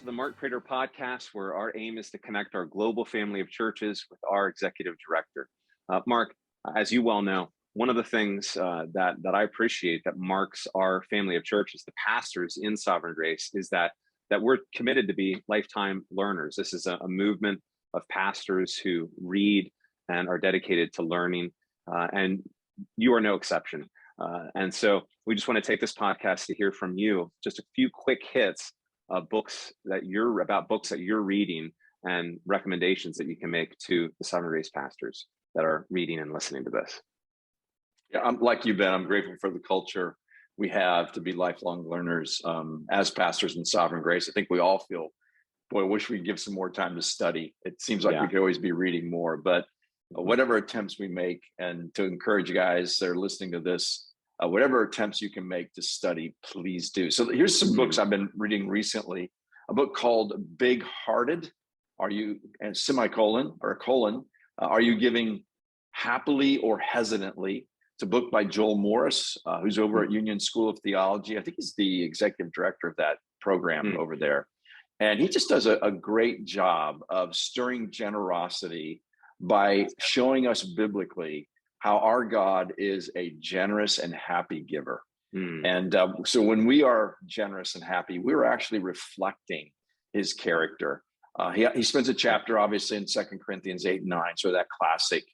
to the Mark Prater podcast, where our aim is to connect our global family of churches with our executive director. Mark, as you well know, one of the things that I appreciate that marks our family of churches, the pastors in Sovereign Grace, is that we're committed to be lifetime learners. This is a movement of pastors who read and are dedicated to learning, and you are no exception. And so we just want to take this podcast to hear from you, just a few quick hits of books that you're reading and recommendations that you can make to the Sovereign Grace pastors that are reading and listening to this. Yeah, I'm like you, Ben. I'm grateful for the culture we have to be lifelong learners as pastors in Sovereign Grace. I think we all feel, boy, I wish we'd give some more time to study. It seems like we could always be reading more, but whatever attempts we make, and to encourage you guys that are listening to this, whatever attempts you can make to study, please do. So here's some books I've been reading recently. A book called Big Hearted. Are you, and semicolon or a colon, are you giving happily or hesitantly? It's a book by Joel Morris, who's over at Union School of Theology. I think he's the executive director of that program over there. And he just does a great job of stirring generosity by showing us biblically how our God is a generous and happy giver. And so when we are generous and happy, we're actually reflecting his character. He spends a chapter, obviously, in 2 Corinthians 8 and 9, so that classic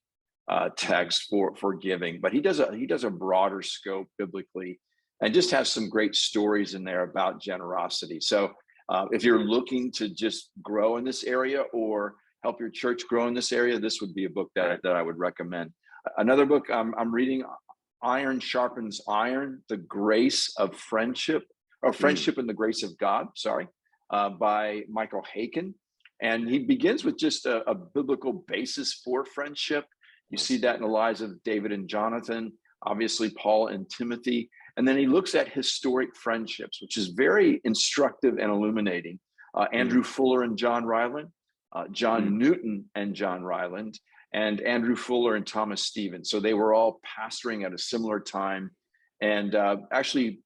text for giving. But he does a broader scope biblically, and just has some great stories in there about generosity. So if you're looking to just grow in this area or help your church grow in this area, this would be a book that I would recommend. Another book I'm reading, Iron Sharpens Iron, The Grace of Friendship, or Friendship and the Grace of God, by Michael Haykin. And he begins with just a biblical basis for friendship. You see that in the lives of David and Jonathan, obviously Paul and Timothy. And then he looks at historic friendships, which is very instructive and illuminating. Andrew Fuller and John Ryland, John Newton and John Ryland, and Andrew Fuller and Thomas Stevens. So they were all pastoring at a similar time, and actually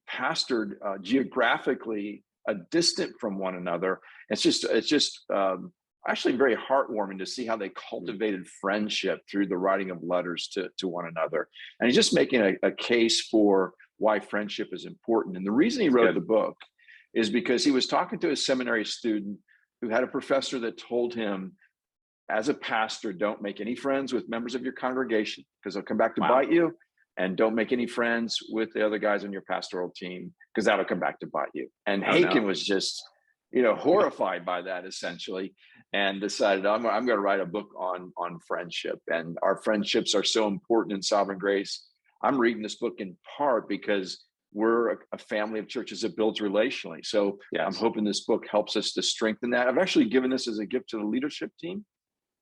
pastored geographically distant from one another. It's just actually very heartwarming to see how they cultivated friendship through the writing of letters to one another. And he's just making a case for why friendship is important. And the reason he wrote the book is because he was talking to a seminary student who had a professor that told him, as a pastor, don't make any friends with members of your congregation because they'll come back to bite you. And don't make any friends with the other guys on your pastoral team because that'll come back to bite you. And Haykin was just, horrified by that, essentially, and decided, I'm going to write a book on friendship. And our friendships are so important in Sovereign Grace. I'm reading this book in part because we're a family of churches that builds relationally. So I'm hoping this book helps us to strengthen that. I've actually given this as a gift to the leadership team,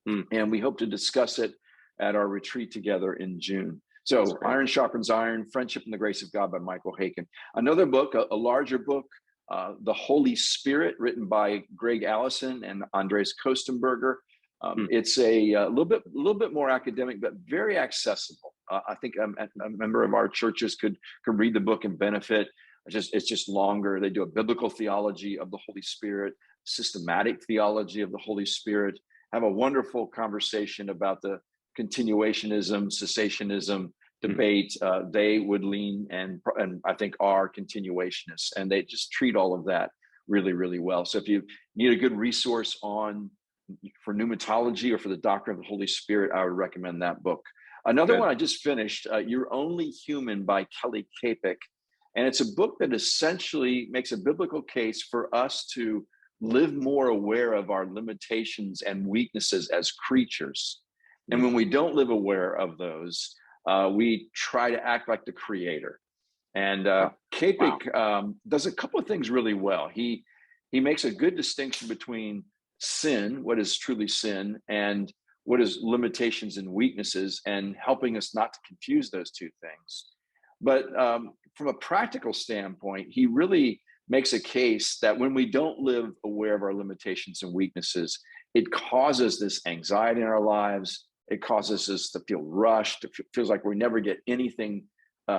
and we hope to discuss it at our retreat together in June. So Iron Sharpens Iron, Friendship and the Grace of God by Michael Haykin. Another book, a larger book, The Holy Spirit, written by Greg Allison and Andres Kostenberger. It's a little bit more academic, but very accessible. I think a member of our churches could read the book and benefit. It's just longer. They do a biblical theology of the Holy Spirit, systematic theology of the Holy Spirit, have a wonderful conversation about the continuationism, cessationism debate. They would lean and I think are continuationists, and they just treat all of that really, really well. So if you need a good resource for pneumatology or for the doctrine of the Holy Spirit, I would recommend that book. Another one I just finished, You're Only Human by Kelly Kapic. And it's a book that essentially makes a biblical case for us to live more aware of our limitations and weaknesses as creatures. And when we don't live aware of those, we try to act like the creator. And Kapic does a couple of things really well. He makes a good distinction between sin, what is truly sin, and what is limitations and weaknesses, and helping us not to confuse those two things. But from a practical standpoint, he really makes a case that when we don't live aware of our limitations and weaknesses, it causes this anxiety in our lives. It causes us to feel rushed. It feels like we never get anything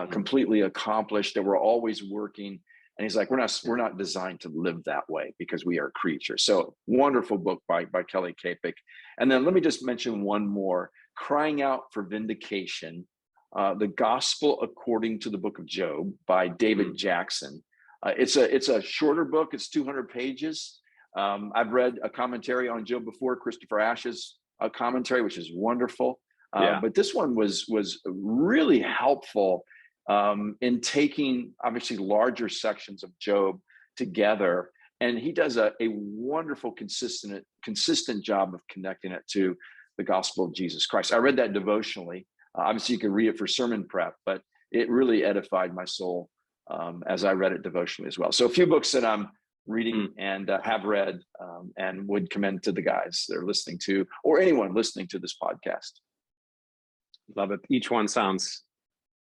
completely accomplished, that we're always working. And he's like, we're not designed to live that way because we are creatures. So wonderful book by Kelly Kapic. And then let me just mention one more, Crying Out for Vindication, The Gospel According to the Book of Job by David Jackson. It's a shorter book. It's 200 pages. I've read a commentary on Job before, Christopher Ash's commentary, which is wonderful. But this one was really helpful in taking obviously larger sections of Job together. And he does a wonderful, consistent job of connecting it to the gospel of Jesus Christ. I read that devotionally. Obviously, you can read it for sermon prep, but it really edified my soul as I read it devotionally as well. So a few books that I'm reading and have read and would commend to the guys that are listening to, or anyone listening to this podcast. Love it. Each one sounds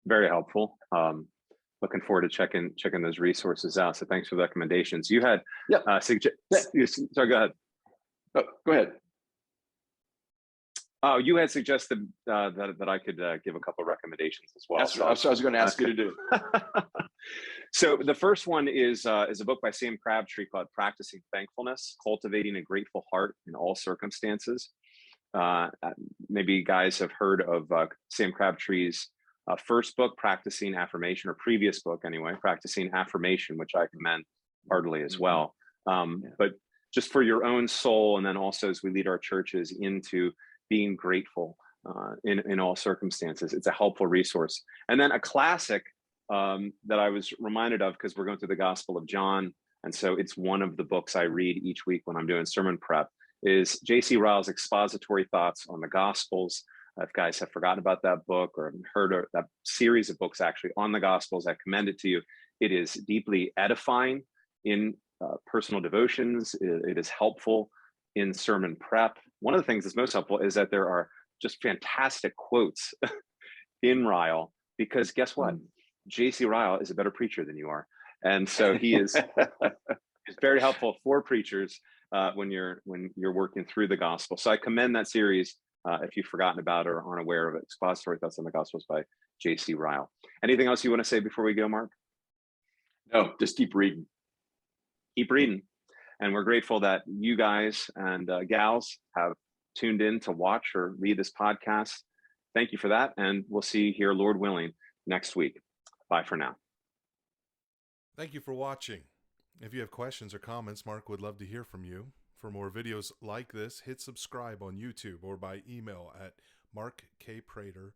very helpful. Looking forward to checking those resources out. So thanks for the recommendations. You had sorry, go ahead. Oh, go ahead. Oh, you had suggested that I could give a couple of recommendations as well. That's what I was going to ask you to do. So the first one is a book by Sam Crabtree called Practicing Thankfulness, Cultivating a Grateful Heart in All Circumstances. Maybe you guys have heard of Sam Crabtree's first book, Practicing Affirmation, or previous book anyway, Practicing Affirmation, which I commend heartily as well. But just for your own soul, and then also as we lead our churches into being grateful in all circumstances, it's a helpful resource. And then a classic that I was reminded of, because we're going through the Gospel of John, and so it's one of the books I read each week when I'm doing sermon prep, is J.C. Ryle's Expository Thoughts on the Gospels. If guys have forgotten about that book or haven't heard of that series of books actually on the Gospels, I commend it to you. It is deeply edifying in personal devotions. It is helpful in sermon prep. One of the things that's most helpful is that there are just fantastic quotes in Rile, because guess what? J.C. Ryle is a better preacher than you are. And so he is very helpful for preachers when you're working through the gospel. So I commend that series if you've forgotten about or aren't aware of it. Expository Thoughts on the Gospels by J.C. Ryle. Anything else you want to say before we go, Mark? No, just keep reading. Keep reading. And we're grateful that you guys and gals have tuned in to watch or read this podcast. Thank you for that. And we'll see you here, Lord willing, next week. Bye for now. Thank you for watching. If you have questions or comments, Mark would love to hear from you. For more videos like this, hit subscribe on YouTube or by email at markkprater.com.